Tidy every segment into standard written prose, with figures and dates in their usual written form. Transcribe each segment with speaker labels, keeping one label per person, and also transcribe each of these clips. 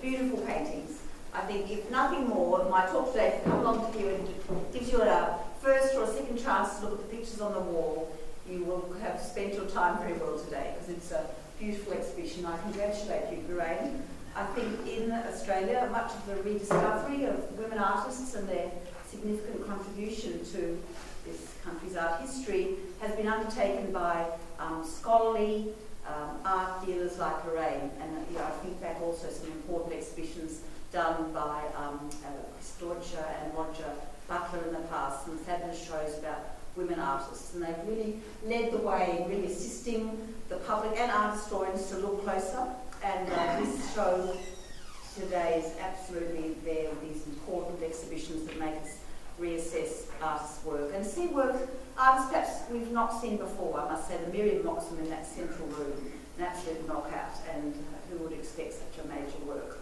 Speaker 1: beautiful paintings. I think if nothing more, my talk today come along to you and gives you a first or a second chance to look at the pictures on the wall. You will have spent your time very well today because it's a beautiful exhibition. I congratulate you, Lorraine. I think in Australia, much of the rediscovery of women artists and their significant contribution to this country's art history has been undertaken by scholarly art dealers like Lorraine. And I think back also some important exhibitions done by Chris Deutscher and Roger Butler in the past, some fabulous shows about women artists, and they've really led the way in really assisting the public and art historians to look closer. And this show today is absolutely there with these important exhibitions that make us reassess artists' work and see work artists perhaps we've not seen before. I must say the Miriam Moxham in that central room, an absolute knockout, and who would expect such a major work.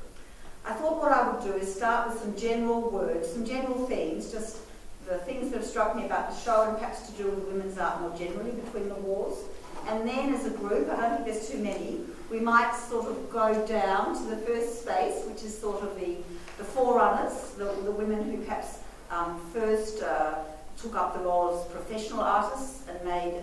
Speaker 1: I thought what I would do is start with some general words, some general themes, just the things that have struck me about the show and perhaps to do with women's art more generally between the wars. And then as a group, I don't think there's too many, we might sort of go down to the first space, which is sort of the forerunners, the women who perhaps first took up the role as professional artists and made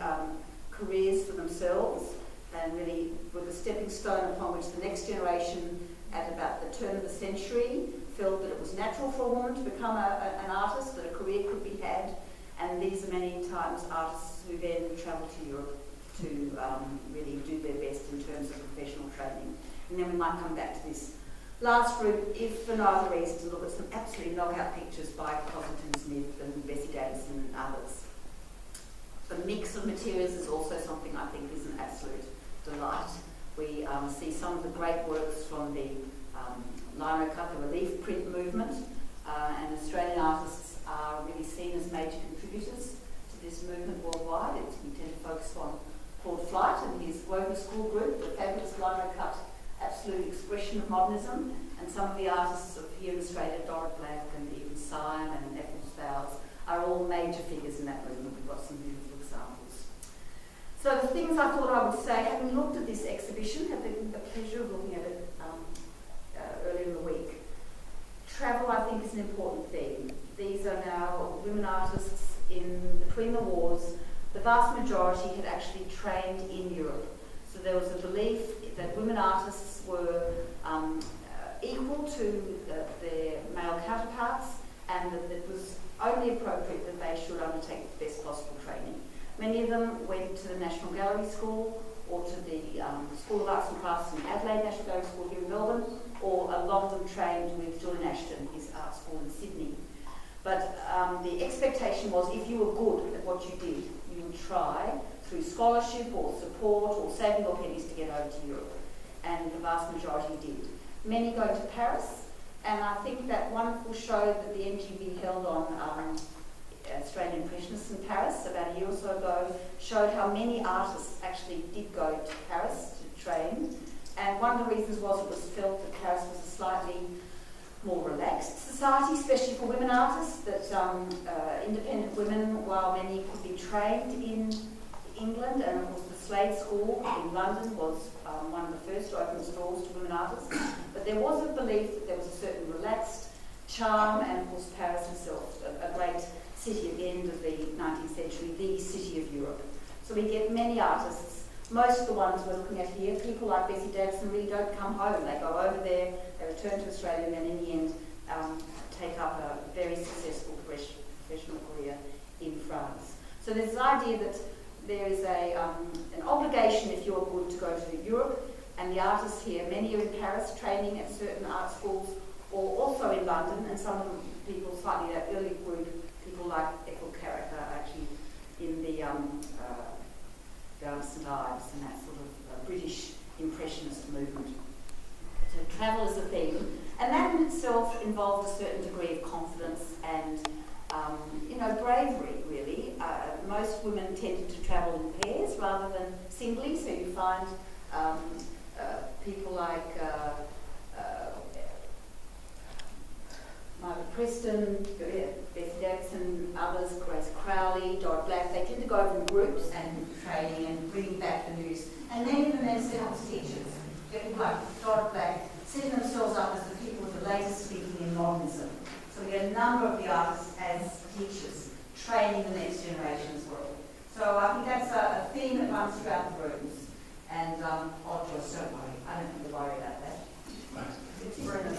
Speaker 1: careers for themselves and really were the stepping stone upon which the next generation at about the turn of the century felt that it was natural for a woman to become an artist, that a career could be had, and these are many times artists who then travel to Europe to really do their best in terms of professional training. And then we might come back to this last group, if for no other reason, to look at some absolutely knockout pictures by Cosington Smith and Bessie Davison and others. The mix of materials is also something I think is an absolute delight. We see some of the great works from the lino cut, the relief print movement, and Australian artists are really seen as major contributors to this movement worldwide. We tend to focus on Claude Flight and his Wogan School group, the fabulous lino cut absolute expression of modernism, and some of the artists of here in Australia, Dorrit Black and even Syme and Ethel Stiles, are all major figures in that movement. We've got some beautiful examples. So the things I thought I would say, having looked at this exhibition, had the pleasure of looking at it earlier in the week. Travel, I think, is an important theme. These are now women artists between the wars. The vast majority had actually trained in Europe. So there was a belief that women artists were equal to their male counterparts, and that it was only appropriate that they should undertake the best possible training. Many of them went to the National Gallery School or to the School of Arts and Crafts in Adelaide, National Gallery School here in Melbourne, or a lot of them trained with Julian Ashton, his art school in Sydney. But the expectation was if you were good at what you did, you would try through scholarship or support or saving your pennies to get over to Europe. And the vast majority did. Many going to Paris, and I think that wonderful show that the NGV held on Australian Impressionists in Paris about a year or so ago showed how many artists actually did go to Paris to train. And one of the reasons was it was felt that Paris was a slightly more relaxed society, especially for women artists, that independent women, while many could be trained in England, and of course the Slade School in London was one of the first to open its doors to women artists, but there was a belief that there was a certain relaxed charm, and of course Paris itself, a great city at the end of the 19th century, the city of Europe. So we get many artists, most of the ones we're looking at here, people like Bessie Davison really don't come home. They go over there, they return to Australia, and then in the end take up a very successful professional career in France. So there's this idea that there is an obligation, if you're good, to go to Europe, and the artists here, many are in Paris training at certain art schools, or also in London, and some of them, people slightly that early group, people like Ethel Carrick are actually in the St Ives and that sort of British Impressionist movement. So travel is a theme, and that in itself involved a certain degree of confidence and bravery, really. Most women tended to travel in pairs rather than singly, so you find people like Margaret Preston, Bessie Davison, others, Grace Crowley, Dorrit Black, they tend to go over in groups and training and bringing back the news. And many of them then set up as teachers. People like Dorrit Black setting themselves up as the number of the artists as teachers, training the next generation as well. So I think that's a theme that runs throughout the rooms. And Joyce, don't worry, I don't have to worry about that. It's Bruno,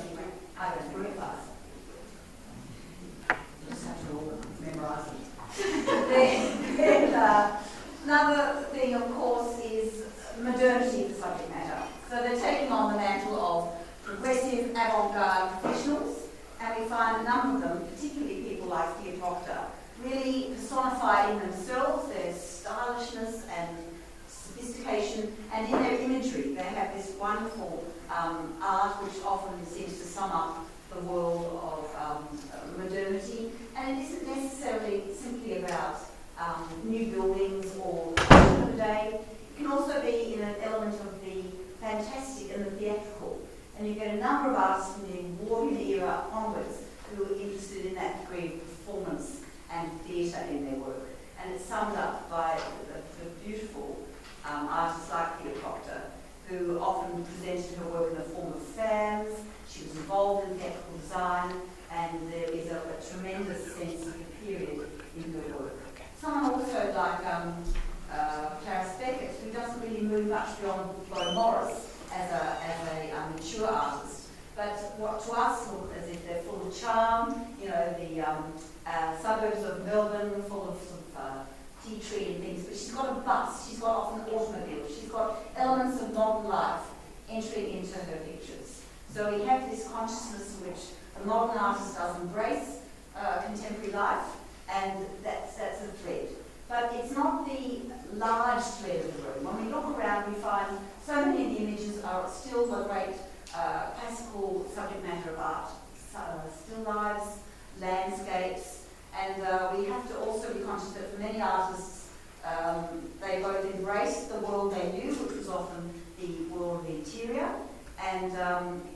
Speaker 1: I don't very fast. Just have to all memorise it. Then another thing, of course, is modernity of the subject matter. So they're taking on the mantle of progressive avant-garde professionals, and we find a number of them, particularly people like Thea Proctor, really personify in themselves their stylishness and sophistication, and in their imagery they have this wonderful art which often seems to sum up the world of modernity, and it isn't necessarily simply about new buildings or of the day. It can also be in an element of the fantastic and the theatrical, and you get a number of artists from the Warrior era onwards who are interested in that degree of performance and theatre in their work, and it's summed up by the beautiful artists like Thea Proctor, who often presented her work in the form of fans. She was involved in theatrical design, and there is a tremendous sense of the period in her work. Someone also like Clarice Beckett, who doesn't really move much beyond Flo Morris as a mature artist, but what to us look as if they're full of charm, you know, the suburbs of Melbourne full of sort of tea tree and things, but she's got a bus, she's got often automobiles, she's got elements of modern life entering into her pictures. So we have this consciousness in which the modern artist does embrace contemporary life, and that's a thread. But it's not the large thread of the room. When we look around, we find so many of the images are still the great classical subject matter of art. Still lifes, landscapes, and we have to also be conscious that for many artists, they both embraced the world they knew, which was often the world of the interior, and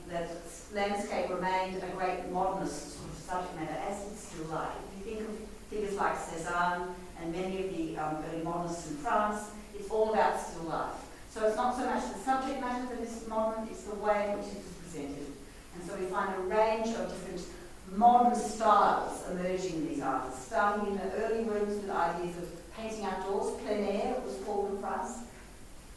Speaker 1: that landscape remained a great modernist sort of subject matter, as did still life. If you think of figures like Cézanne and many of the early modernists in France, it's all about still life. So it's not so much the subject matter that is modern, it's the way in which it is presented. And so we find a range of different modern styles emerging in these artists, starting in the early rooms with ideas of painting outdoors, plein air, it was called in France,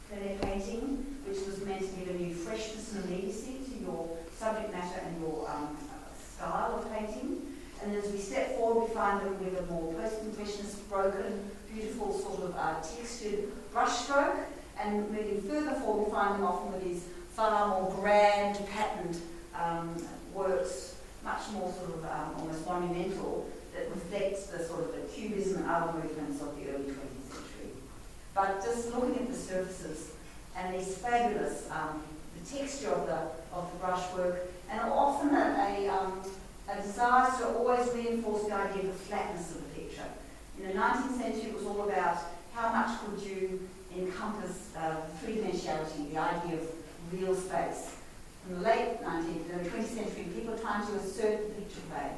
Speaker 1: plein air painting, which was meant to give a new freshness and immediacy to your subject matter and your style of painting. And as we step forward, we find them with a more post-impressionist, broken, beautiful sort of textured brushstroke. And moving further forward, we find them often with these far more grand, patterned works, much more sort of almost monumental, that reflects the sort of the cubism and other movements of the early 20th century. But just looking at the surfaces and these fabulous, the texture of the brushwork, and often a desire to always reinforce the idea of the flatness of the picture. In the 19th century, it was all about how much could you encompass three-dimensionality, the idea of real space. In the late 19th and 20th century, people are trying to assert the picture plane.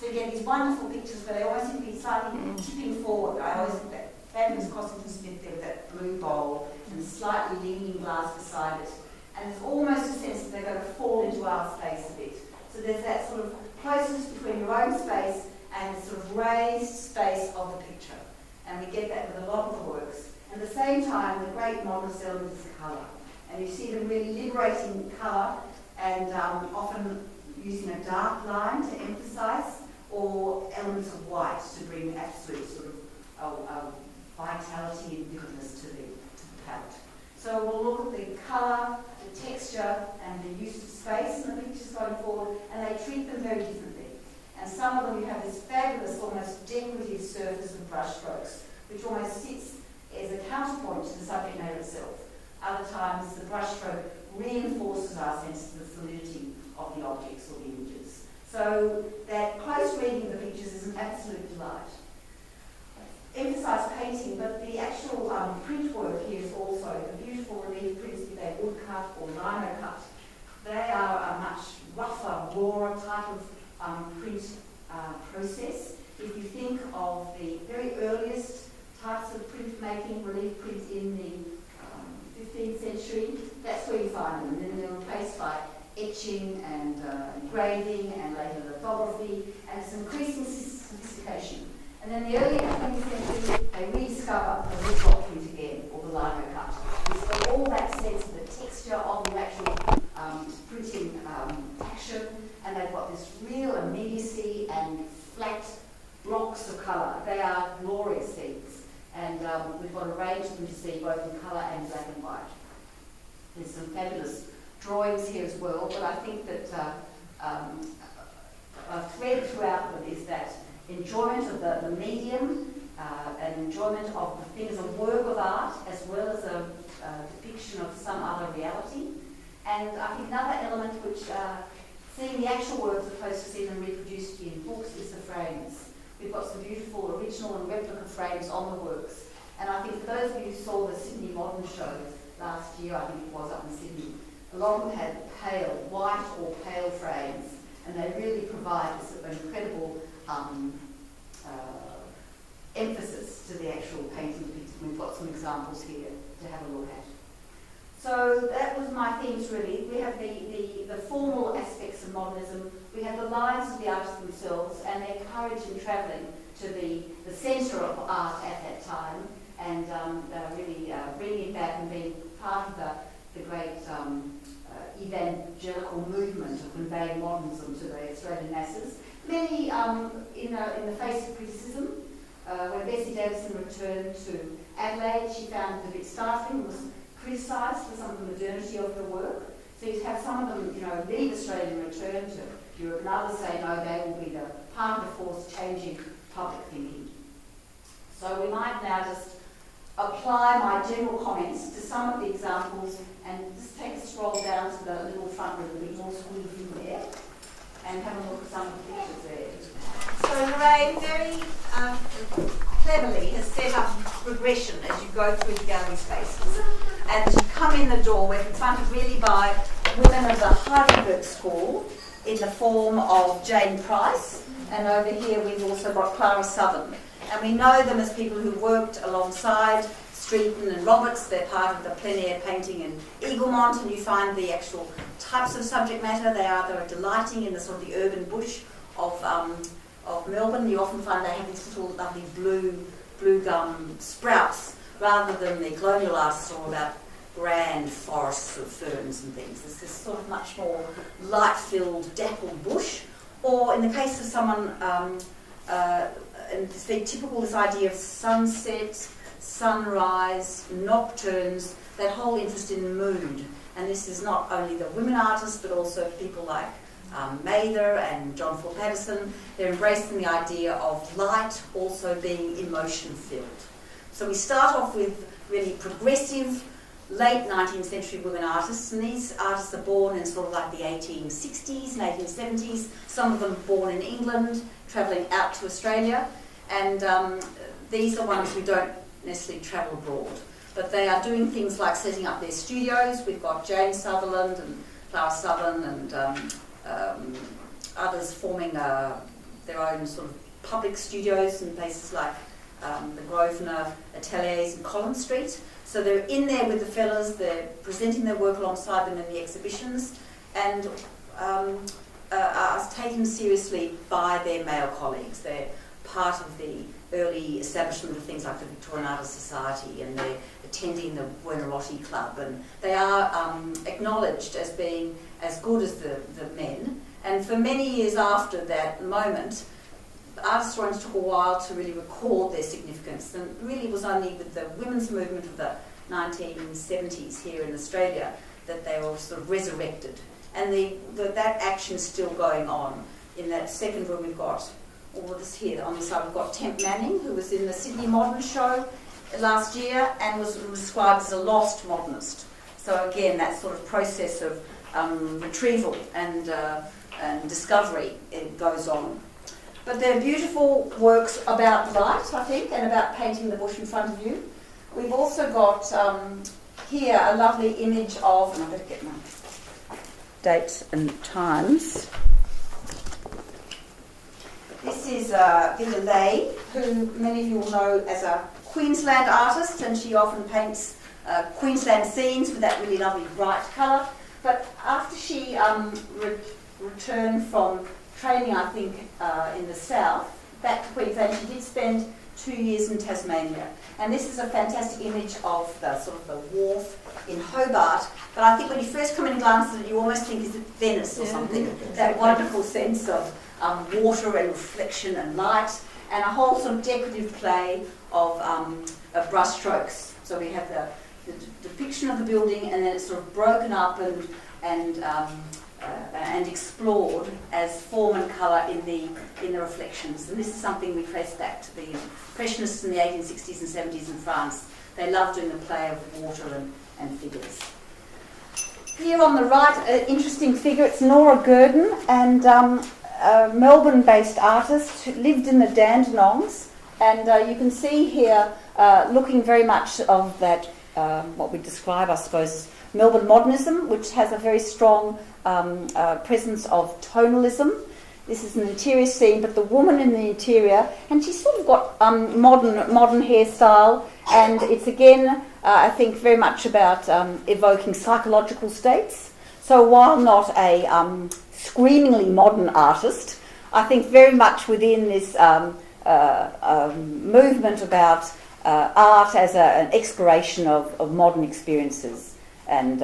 Speaker 1: So you get these wonderful pictures where they always seem to be slightly tipping forward. I always think that fabulous Cossington Smith there with that blue bowl and slightly leaning glass beside it. And there's almost a sense that they're going to fall into our space a bit. So there's that sort of closeness between your own space and the sort of raised space of the picture. And we get that with a lot of the works. At the same time, the great modernist element is colour. And you see them really liberating colour and often using a dark line to emphasise, or elements of white to bring absolute sort of vitality and vividness to the palette. So we'll look at the colour, the texture, and the use of space in the pictures going forward, and they treat them very differently. And some of them, you have this fabulous, almost decorative surface of brushstrokes, which almost sits as a counterpoint to the subject matter itself. Other times, the brushstroke reinforces our sense of the solidity of the objects or the images. So that close reading of the pictures is an absolute delight. Emphasise painting, but the actual print work here is also the beautiful relief prints, be they woodcut or lino cut. They are a much rougher, rawer type of print process. If you think of the very earliest types of printmaking, relief print in the 15th century, that's where you find them. And then they're replaced by
Speaker 2: etching and engraving and later lithography, and it's increasing sophistication. And then the early 20th century, they rediscover the woodblock print again, or the lino cut. It's got all that sense of the texture of the actual printing action, and they've got this real immediacy and flat blocks of colour. They are glorious things, and we've got a range of them to see both in colour and black and white. There's some fabulous drawings here as well, but I think that a thread throughout them is that enjoyment of the medium and enjoyment of the thing as a work of art as well as a depiction of some other reality. And I think another element which seeing the actual works as opposed to seeing them reproduced in books is the frames. We've got some beautiful original and replica frames on the works. And I think for those of you who saw the Sydney Modern Show last year, I think it was up in Sydney, a lot of them had pale, white or pale frames, and they really provide this incredible emphasis to the actual painting picture. We've got some examples here to have a look at. So that was my themes really. We have the formal aspects of modernism, we have the lives of the artists themselves and their courage in travelling to the centre of art at that time, and really bringing it back and being part of the great evangelical movement of conveying modernism to the Australian masses. Many in the face of criticism. When Bessie Davison returned to Adelaide, she found it a bit startling, was criticised for some of the modernity of her work. So you'd have some of them, leave Australia and return to Europe, and others say, no, they will be the part of the force changing public thinking. So we might now just apply my general comments to some of the examples and just take a stroll down to the little front room, the big more school room there, and have a look at some of the pictures there.
Speaker 1: So Lorraine very cleverly has set up progression as you go through the gallery spaces. And as you come in the door, we're confronted really by women of the Heidelberg School in the form of Jane Price, and over here we've also got Clara Southern. And we know them as people who worked alongside Streeton and Roberts. They're part of the plein air painting in Eaglemont, and you find the actual types of subject matter. They're delighting in the sort of the urban bush of Melbourne. You often find they have these little lovely blue gum sprouts, rather than the colonial artists all about grand forests of ferns and things. There's this sort of much more light-filled, dappled bush. Or in the case of someone, and it's very typical, this idea of sunset, sunrise, nocturnes, that whole interest in mood. And this is not only the women artists, but also people like Mather and John Ford Patterson. They're embracing the idea of light also being emotion-filled. So we start off with really progressive, late 19th century women artists, and these artists are born in sort of like the 1860s and 1870s, some of them born in England, travelling out to Australia, and these are ones who don't necessarily travel abroad, but they are doing things like setting up their studios. We've got Jane Sutherland and Clara Southern and others forming their own sort of public studios in places like the Grosvenor Ateliers in Collins Street. So they're in there with the fellas, they're presenting their work alongside them in the exhibitions, and are taken seriously by their male colleagues. They're part of the early establishment of things like the Victorian Artists Society, and they're attending the Buonarotti Club, and they are acknowledged as being as good as the men. And for many years after that moment, artists only took a while to really record their significance, and really it was only with the women's movement of the 1970s here in Australia that they were sort of resurrected. And that action is still going on. In that second room we've got all of this here. On the side we've got Temp Manning, who was in the Sydney Modern Show last year and was described as a lost modernist. So again, that sort of process of retrieval and discovery, it goes on. But they're beautiful works about light, I think, and about painting the bush in front of you. We've also got here a lovely image of, and I better get my dates and times. This is Vida Lay, who many of you will know as a Queensland artist, and she often paints Queensland scenes with that really lovely bright colour.
Speaker 2: But after she returned from training, I think, in the south, back to Queensland, she did spend 2 years in Tasmania. And this is a fantastic image of the sort of the wharf in Hobart. But I think when you first come in and glance at it, you almost think, is it Venice or something? That wonderful sense of water and reflection and light, and a whole sort of decorative play of brush strokes. So we have the depiction of the building, and then it's sort of broken up and explored as form and colour in the reflections. And this is something we trace back to the Impressionists in the 1860s and 70s in France. They loved doing the play of water and figures. Here on the right, an interesting figure. It's Nora Gurdon, and a Melbourne-based artist who lived in the Dandenongs. And you can see here, looking very much of that, what we describe, I suppose, as Melbourne modernism, which has a very strong presence of tonalism. This is an interior scene, but the woman in the interior, and she's sort of got modern hairstyle, and it's again, I think, very much about evoking psychological states. So while not a screamingly modern artist, I think very much within this movement about art as an exploration of modern experiences and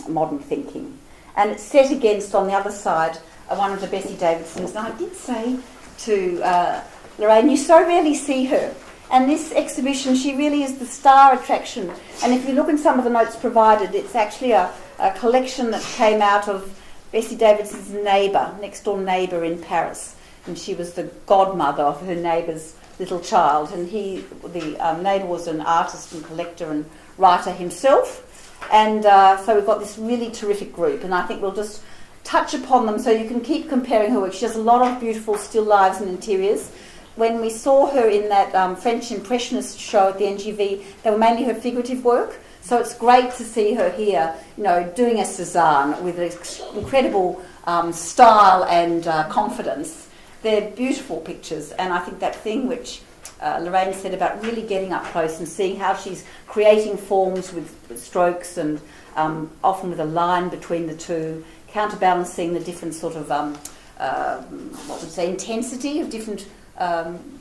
Speaker 2: modern thinking. And it's set against, on the other side, one of the Bessie Davidsons. And I did say to Lorraine, you so rarely see her. And this exhibition, she really is the star attraction. And if you look in some of the notes provided, it's actually a collection that came out of Bessie Davidson's next door neighbour in Paris. And she was the godmother of her neighbour's little child. And the neighbour was an artist and collector and writer himself. And so we've got this really terrific group. And I think we'll just touch upon them so you can keep comparing her work. She does a lot of beautiful still lifes and interiors. When we saw her in that French Impressionist show at the NGV, they were mainly her figurative work. So it's great to see her here, doing a Cézanne with incredible style and confidence. They're beautiful pictures, and I think that thing which Lorraine said about really getting up close and seeing how she's creating forms with strokes and often with a line between the two, counterbalancing the different sort of, intensity of different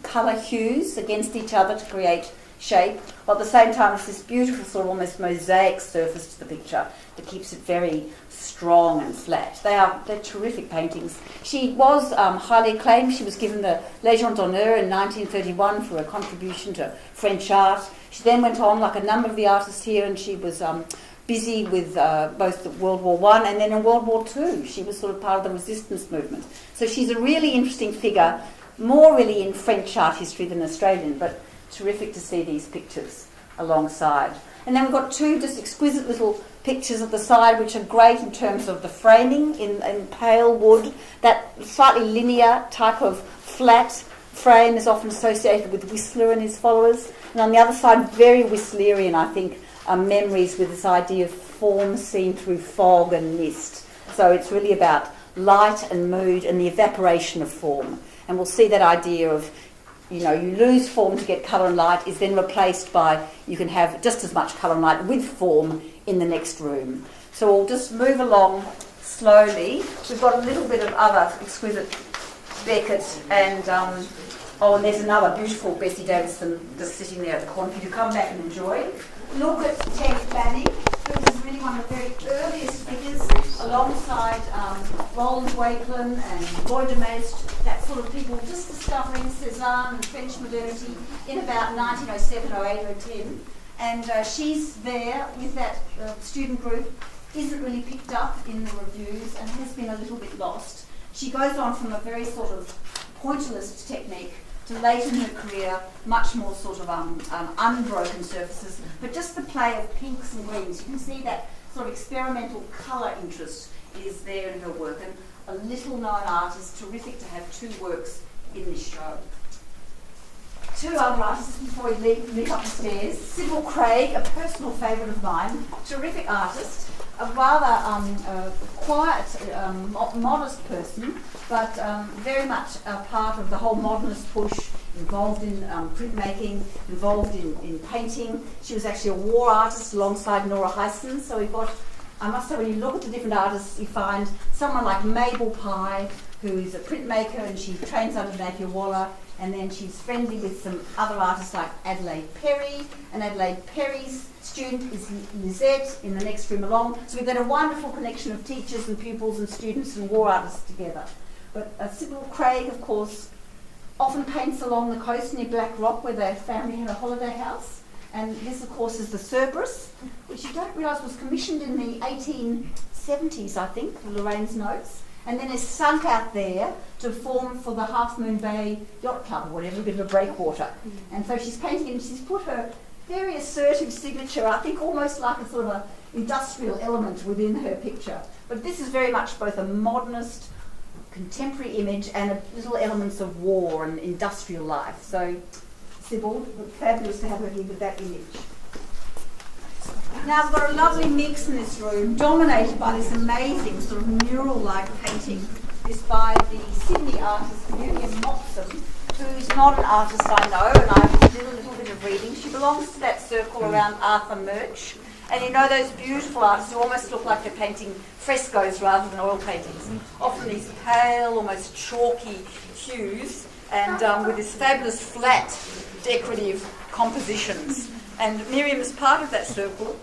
Speaker 2: colour hues against each other to create shape, while at the same time it's this beautiful sort of almost mosaic surface to the picture that keeps it very strong and flat. They're terrific paintings. She was highly acclaimed. She was given the Légion d'honneur in 1931 for her contribution to French art. She then went on, like a number of the artists here, and she was busy with both World War I and then in World War II. She was sort of part of the resistance movement. So she's a really interesting figure, more really in French art history than Australian, but terrific to see these pictures alongside. And then we've got two just exquisite little pictures at the side which are great in terms of the framing in pale wood. That slightly linear type of flat frame is often associated with Whistler and his followers. And on the other side, very Whistlerian, I think, memories with this idea of form seen through fog and mist. So it's really about light and mood and the evaporation of form. And we'll see that idea of, you lose form to get colour and light is then replaced by, you can have just as much colour and light with form in the next room. So we'll just move along slowly. We've got a little bit of other exquisite Beckett and, and there's another beautiful Bessie Davison just sitting there at the corner for you to come back and enjoy. Look at Ted Banning, who was really one of the very earliest figures, alongside Roland Wakelin and Boy de Maistre, that sort of people just discovering Cézanne and French modernity in about 1907, 08, 010. And she's there with that student group, isn't really picked up in the reviews and has been a little bit lost. She goes on from a very sort of pointillist technique to late in her career, much more sort of unbroken surfaces, but just the play of pinks and greens. You can see that sort of experimental colour interest is there in her work, and a little known artist, terrific to have two works in this show. Two other artists before we leave up the stairs. Sybil Craig, a personal favourite of mine, terrific artist, a rather quiet, modest person, but very much a part of the whole modernist push, involved in printmaking, involved in painting. She was actually a war artist alongside Nora Heysen, so we've got
Speaker 1: I must say, when you look at the different artists, you find someone like Mabel Pye, who is a printmaker, and she trains under Napier Waller, and then she's friendly with some other artists like Adelaide Perry, and Adelaide Perry's student is Lisette in the next room along. So we've got a wonderful connection of teachers and pupils and students and war artists together. But Sybil Craig, of course, often paints along the coast near Black Rock, where their family had a holiday house. And this, of course, is the Cerberus, which you don't realise was commissioned in the 1870s, I think, Lorraine's notes. And then is sunk out there to form for the Half Moon Bay Yacht Club or whatever, a bit of a breakwater. And so she's painting and she's put her very assertive signature, I think almost like a sort of a industrial element within her picture. But this is very much both a modernist, contemporary image and a little elements of war and industrial life. So Sybil, fabulous to have her here with that image. Now I've got a lovely mix in this room, dominated by this amazing sort of mural-like painting. This by the Sydney artist Miriam Moxham, who's not an artist I know, and I did a little bit of reading. She belongs to that circle around Arthur Murch. And you know those beautiful artists who almost look like they're painting frescoes rather than oil paintings. Often these pale, almost chalky hues, and with this fabulous flat, decorative compositions. And Miriam is part of that circle.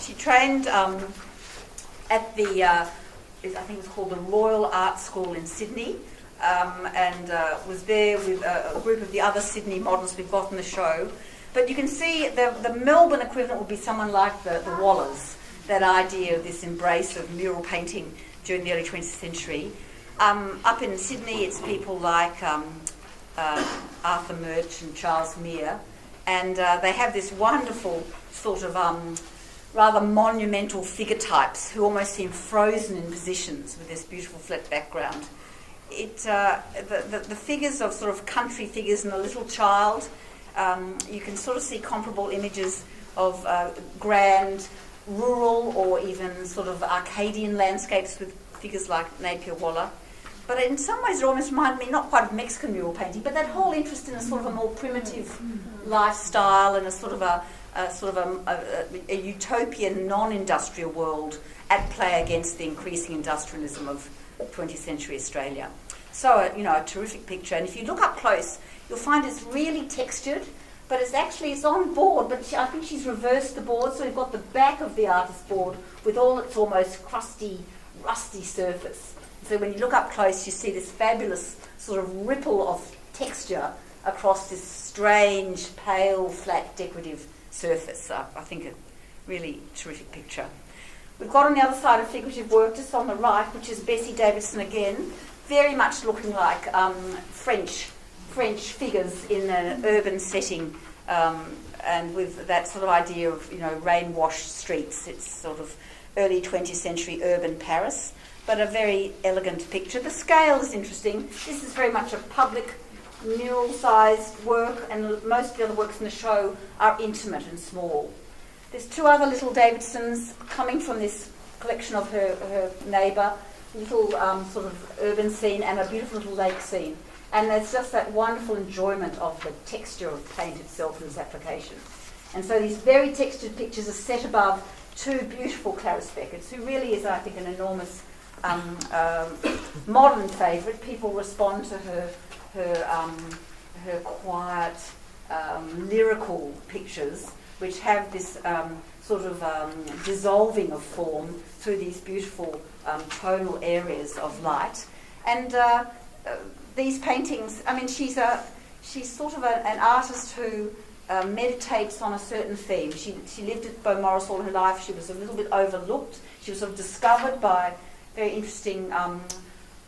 Speaker 1: She trained at the, I think it was called the Royal Art School in Sydney, and was there with a group of the other Sydney models we've got in the show. But you can see the Melbourne equivalent would be someone like the Wallers, that idea of this embrace of mural painting during the early 20th century. Up in Sydney, it's people like Arthur Murch and Charles Meare, and they have this wonderful sort of rather monumental figure types who almost seem frozen in positions with this beautiful flat background. The figures of sort of country figures and a little child, you can sort of see comparable images of grand rural or even sort of Arcadian landscapes with figures like Napier Waller. But in some ways it almost reminded me not quite of Mexican mural painting, but that whole interest in a sort of a more primitive lifestyle and a sort of a utopian non-industrial world at play against the increasing industrialism of 20th century Australia. So, a terrific picture. And if you look up close, you'll find it's really textured, but it's on board, but I think she's reversed the board, so we've got the back of the artist's board with all its almost crusty, rusty surface. So when you look up close, you see this fabulous sort of ripple of texture across this strange, pale, flat, decorative surface. I think a really terrific picture. We've got on the other side of figurative work, just on the right, which is Bessie Davidson again, very much looking like French figures in an urban setting, and with that sort of idea of rain-washed streets. It's sort of early 20th century urban Paris, but a very elegant picture. The scale is interesting. This is very much a public mural-sized work, and most of the other works in the show are intimate and small. There's two other little Davidsons coming from this collection of her neighbour, little sort of urban scene and a beautiful little lake scene. And there's just that wonderful enjoyment of the texture of paint itself and its application. And so these very textured pictures are set above two beautiful Clarice Beckett's, who really is, I think, an enormous modern favourite. People respond to her quiet, lyrical pictures, which have this sort of dissolving of form through these beautiful tonal areas of light. And these paintings, I mean, she's sort of an artist who meditates on a certain theme. She lived at Beaumaris all her life. She was a little bit overlooked. She was sort of discovered by very interesting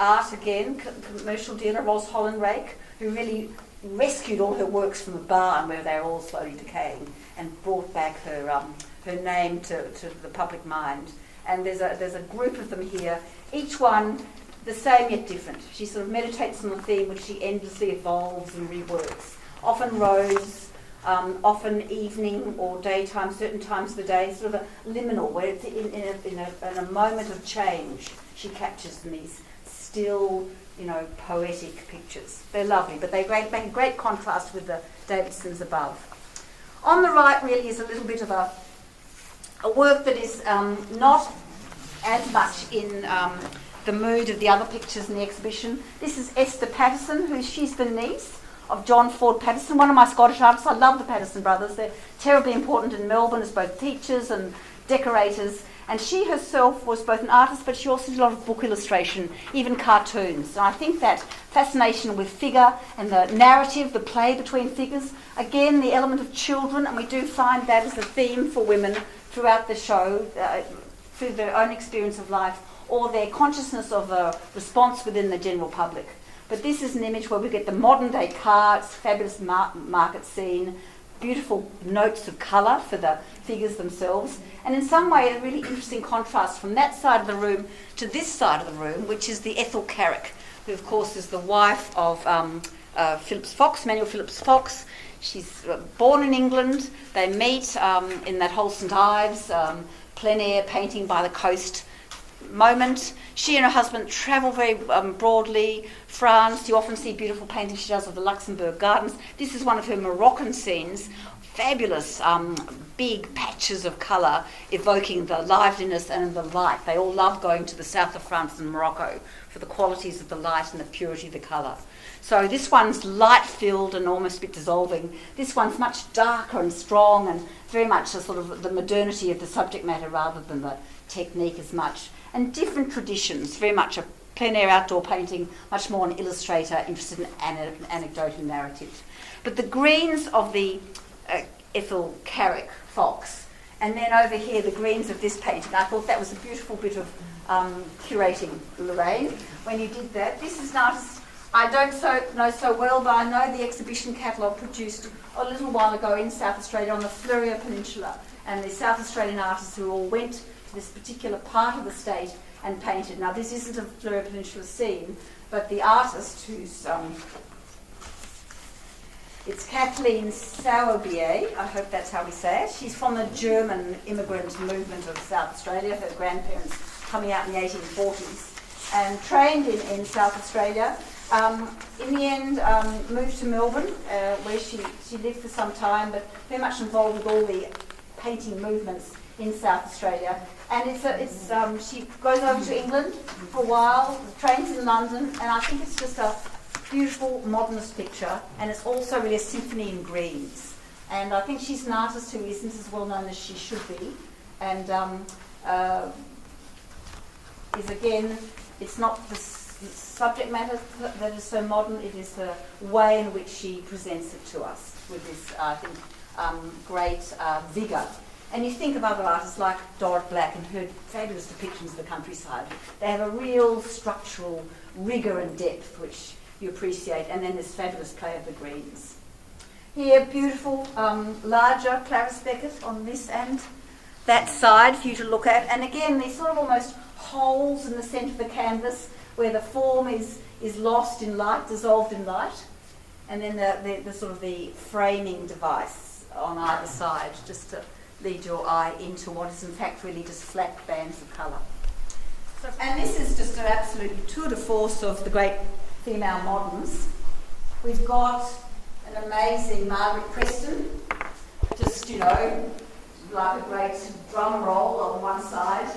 Speaker 1: art again, commercial dealer Ros Hollenrake, who really rescued all her works from a barn where they were all slowly decaying and brought back her name to the public mind. And there's a group of them here, each one the same yet different. She sort of meditates on the theme which she endlessly evolves and reworks. Often rose, often evening or daytime, certain times of the day, sort of a liminal, where it's in a moment of change she captures in these still, poetic pictures. They're lovely, but they make a great contrast with the Davidsons above. On the right really is a little bit of a
Speaker 2: a work that is not as much in the mood of the other pictures in the exhibition. This is Esther Patterson, she's the niece of John Ford Patterson, one of my Scottish artists. I love the Patterson brothers. They're terribly important in Melbourne as both teachers and decorators. And she herself was both an artist, but she also did a lot of book illustration, even cartoons. And I think that fascination with figure and the narrative, the play between figures, again, the element of children, and we do find that as a theme for women throughout the show, through their own experience of life or their consciousness of a response within the general public. But this is an image where we get the modern day car, it's a fabulous market scene, beautiful notes of colour for the figures themselves, and in some way a really interesting contrast from that side of the room to this side of the room, which is the Ethel Carrick, who of course is the wife of Phillips Fox, Manuel Phillips Fox. She's born in England. They meet in that whole St Ives plein air painting by the coast moment. She and her husband travel very broadly. France, you often see beautiful paintings she does of the Luxembourg Gardens. This is one of her Moroccan scenes. Fabulous big patches of colour evoking the liveliness and the light. They all love going to the south of France and Morocco for the qualities of the light and the purity of the colour. So this one's light-filled and almost a bit dissolving. This one's much darker and strong and very much a sort of the modernity of the subject matter rather than the technique as much. And different traditions, very much a plein air outdoor painting, much more an illustrator interested in anecdote and narrative. But the greens of the Ethel Carrick Fox, and then over here the greens of this painting, I thought that was a beautiful bit of curating, Lorraine, when you did that. This is an artist I don't know so well, but I know the exhibition catalogue produced a little while ago in South Australia on the Fleurieu Peninsula, and the South Australian artists who all went to this particular part of the state and painted. Now this isn't a Fleurieu Peninsula scene, but the artist who's it's Kathleen Sauerbier, I hope that's how we say it. She's from the German immigrant movement of South Australia, her grandparents coming out in the 1840s, and trained in South Australia. In the end, moved to Melbourne, where she lived for some time, but very much involved with all the painting movements in South Australia. And she goes over to England for a while, trains in London, and I think it's just a beautiful modernist picture, and it's also really a symphony in greens. And I think she's an artist who isn't as well known as she should be, and is again, it's not the subject matter that is so modern, it is the way in which she presents it to us with this, I think, great vigour. And you think of other artists like Dorrit Black and her fabulous depictions of the countryside. They have a real structural rigour and depth which you appreciate, and then this fabulous play of the greens. Here, beautiful, larger Clarice Beckett on this and that side for you to look at. And again, these sort of almost holes in the centre of the canvas where the form is lost in light, dissolved in light. And then the sort of the framing device on either side, just to lead your eye into what is in fact really just flat bands of colour. And this is just an absolutely tour de force of the great female moderns. We've got an amazing Margaret Preston, just, like a great drum roll on one side.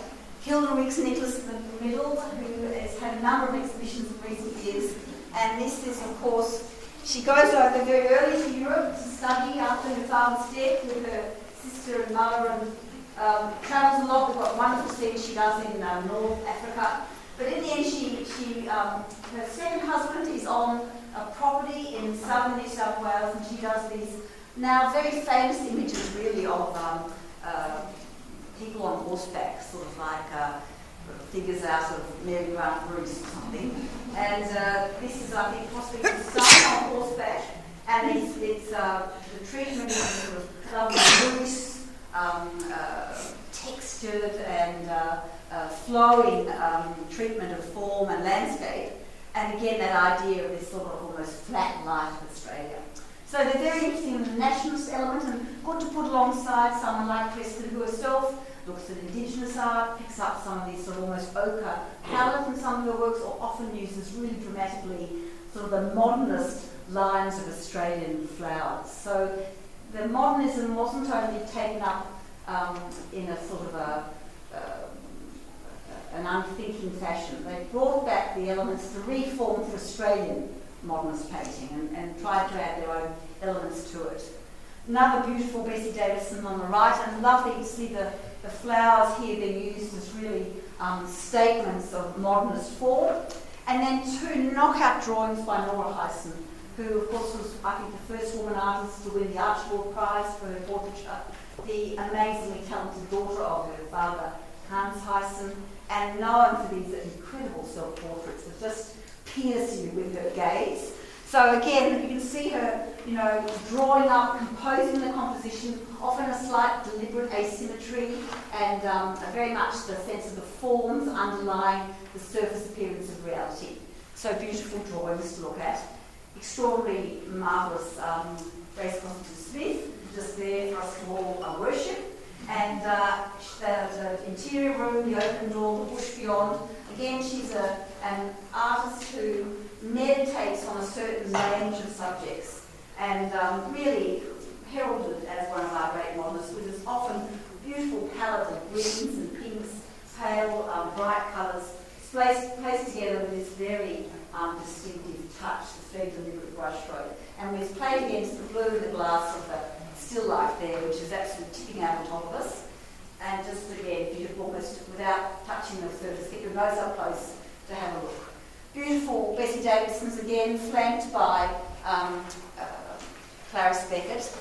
Speaker 2: Hilda Riggs Nicholas in the middle, who has had a number of exhibitions in recent years. And this is, of course, she goes over very early to Europe to study after her father's death with her sister and mother, and travels a lot. We've got wonderful scenes she does in North Africa. But in the end, her second husband is on a property in southern New South Wales, and she does these now very famous images, really, of people on horseback, sort of like figures out of Mary Grant Bruce or something. And this is, I think, possibly the son on horseback, and it's the treatment is sort of lovely, loose, textured and flowing treatment of form and landscape, and again that idea of this sort of almost flat light of Australia. So they're very interesting in the nationalist element, and good to put alongside someone like Preston, who herself looks at Indigenous art, picks up some of these sort of almost ochre palette in some of her works, or often uses really dramatically sort of the modernist lines of Australian flowers. So the modernism wasn't only taken up in a sort of an unthinking fashion. They brought back the elements to reform for Australian modernist painting and tried to add their own elements to it. Another beautiful Bessie Davison on the right, and lovely to see the flowers here being used as really statements of modernist form. And then two knockout drawings by Nora Heysen, who of course was, I think, the first woman artist to win the Archibald Prize for her portraiture, the amazingly talented daughter of her father, Hans Heysen, and known for these incredible self-portraits that just pierce you with her gaze. So again, you can see her, drawing up, composing the composition, often a slight deliberate asymmetry, and very much the sense of the forms underlying the surface appearance of reality. So beautiful drawings to look at. Extraordinarily marvellous Grace Cossington-Smith, just there for us to all worship. And the interior room, the open door, the bush beyond. Again, she's an artist who meditates on a certain range of subjects and really heralded as one of our great modernists, with its often beautiful palette of greens and pinks, pale, bright colours, placed together with this very distinctive touch, this very deliberate brushstroke. And we've played against the blue in the glass of the still life there, which is absolutely tipping out on top of us. And just again, if you could almost, without touching the surface, get your nose up close to have a look. Beautiful Bessie Davison's again, flanked by Clarice Beckett.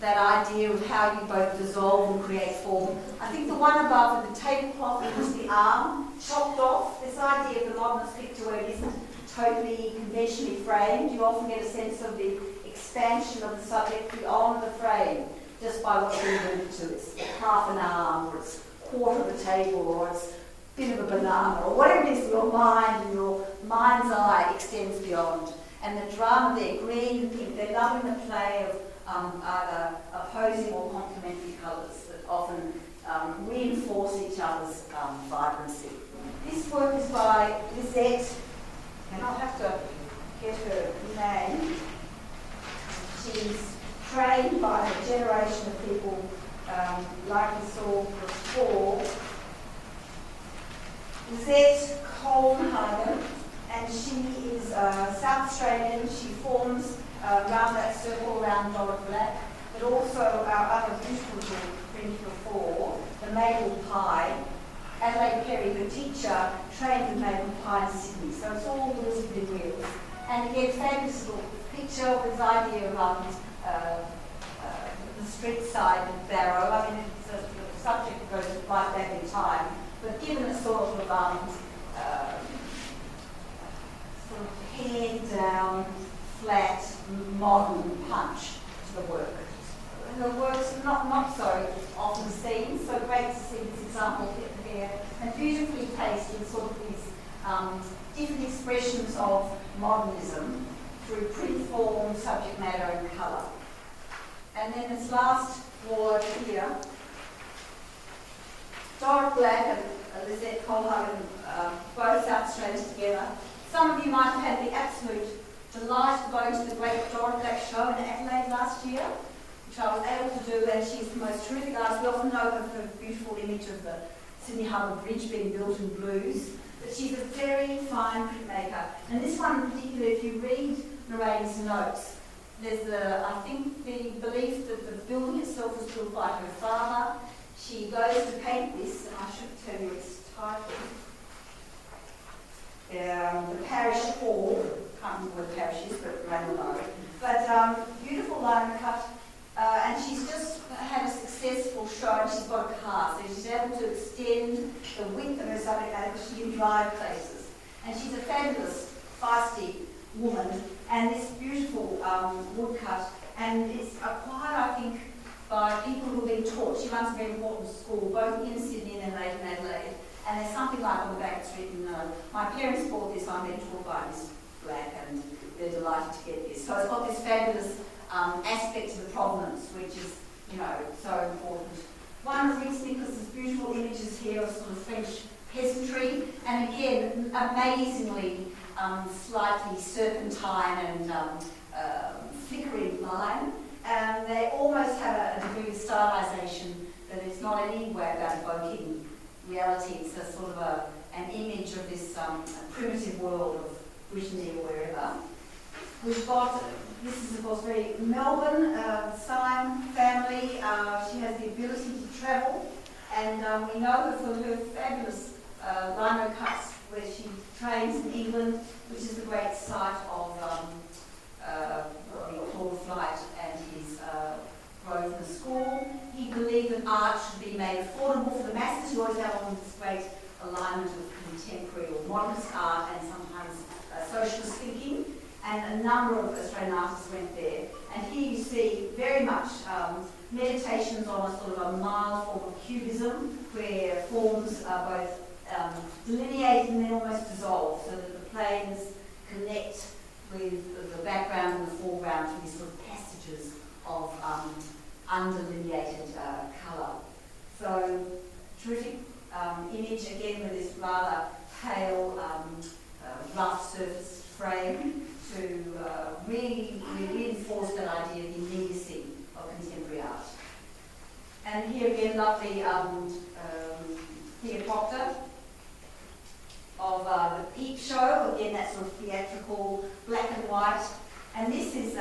Speaker 2: That idea of how you both dissolve and create form. I think the one above with the tablecloth was the arm chopped off. This idea of the modernist picture where it isn't totally conventionally framed. You often get a sense of the expansion of the subject beyond the frame just by what you move to. It's half an arm, or it's quarter of a table, or it's a bit of a banana, or whatever it is your mind and your mind's eye extends beyond. And the drama there, green and pink, they're loving the play of either opposing or complementary colours that often reinforce each other's vibrancy. This work is by Lisette, and I'll have to get her name. She's trained by a generation of people like we saw before. Lisette Colnhagen, and she is South Australian. She forms around that circle around Dorrit Black, but also our other beautiful little print before, the Maple Pie. Adelaide Perry, the teacher, trained in Maple Pie in Sydney, so it's all wheels within wheels. And again, fabulous little picture with this idea of the street side of Barrow. I mean, it's the subject goes right back in time, but given a sort of head down, flat, modern punch to the work. Her work's not so often seen, so great to see this example here, and beautifully placed with sort of these different expressions of modernism through print form, subject matter, and colour. And then this last word here, Dorrit Black and Lisette Colnhagen, both South Australians together. Some of you might have had the absolute delight of going to the great Dorrit Black show in Adelaide last year, which I was able to do, and she's the most terrific artist. We often know of her beautiful image of the Sydney Harbour Bridge being built in blues, but she's a very fine printmaker. And this one in particular, if you read Lorraine's notes, there's I think the belief that the building itself was built by her father. She goes to paint this, and I should tell you its title. The Parish Hall, can't remember where the parish is, but around the road. But beautiful line cut, and she's just had a successful show, and she's got a car, so she's able to extend the width of her subject matter because she can drive places. And she's a fabulous, feisty woman, and this beautiful woodcut, and it's acquired, I think, by people who have been taught. She runs a very important school, both in Sydney and then later in Adelaide. And there's something like on the back it's written, my parents bought this, I'm being taught by Miss Black, and they're delighted to get this. So it's got this fabulous aspect to the provenance, which is, so important. One of Reese Nicholas's beautiful images here of sort of French peasantry, and again, amazingly slightly serpentine and flickering line. And they almost have a degree of stylisation that it's not any way about evoking reality. It's a sort of an image of this primitive world of Brittany or wherever. We've got, this is of course very Melbourne, Syme family. She has the ability to travel, and we know her for her fabulous rhino cuts where she trains in England, which is the great site of the Claude Flight and his Grosvenor School. He believed that art should be made affordable for the masses. You always have on this great alignment of contemporary or modernist art and sometimes socialist thinking. And a number of Australian artists went there. And here you see very much meditations on a sort of a mild form of cubism, where forms are both delineated and then almost dissolved, so that the planes connect with the background and the foreground through these sort of passages of undelineated colour. So, terrific image again with this rather pale, rough surface frame to really reinforce that idea of the immediacy of contemporary art. And here again, lovely theatropter of the Peep Show, again that sort of theatrical black and white. And this is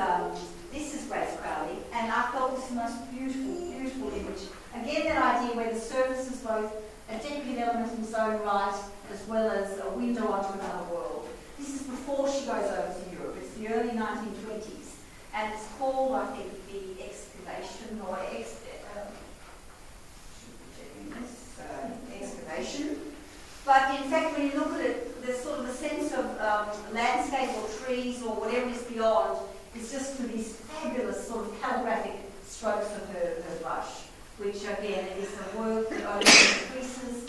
Speaker 2: Grace Crowley, and I thought this is the most beautiful image. Again, that idea where the surface is both a decorative element in its own right, as well as a window onto another world. This is before she goes over to Europe. It's the early 1920s, and it's called, I think, the excavation or excavation. But in fact, when you look at it, there's sort of a sense of landscape or trees or whatever is beyond. It's just through these fabulous sort of calligraphic strokes of her brush, which again is a work that only increases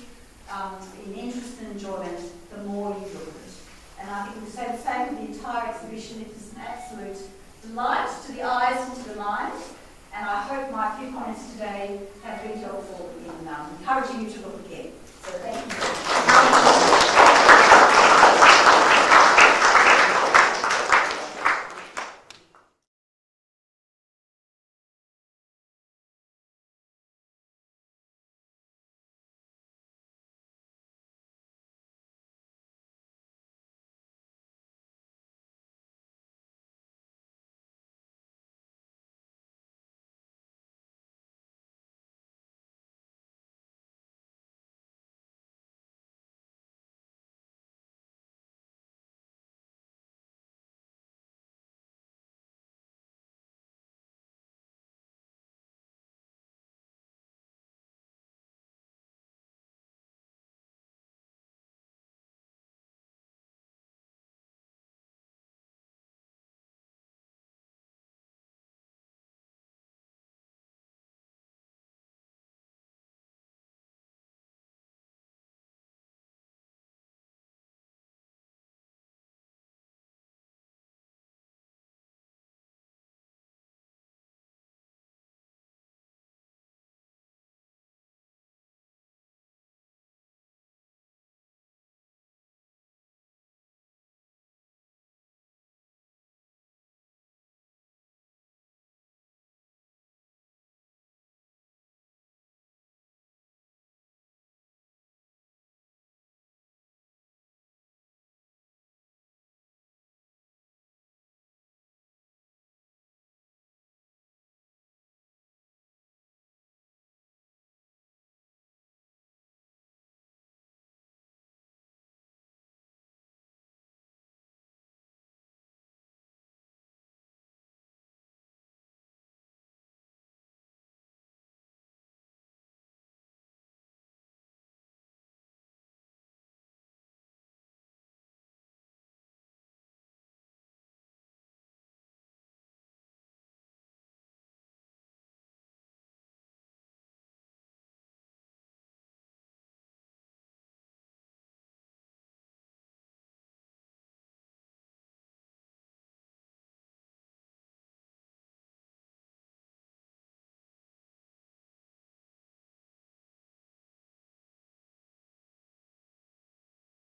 Speaker 2: in interest and enjoyment the more you look at it. And I think we say the same with the entire exhibition. It is an absolute delight to the eyes and to the mind. And I hope my few comments today have been helpful in encouraging you to look again. So thank you.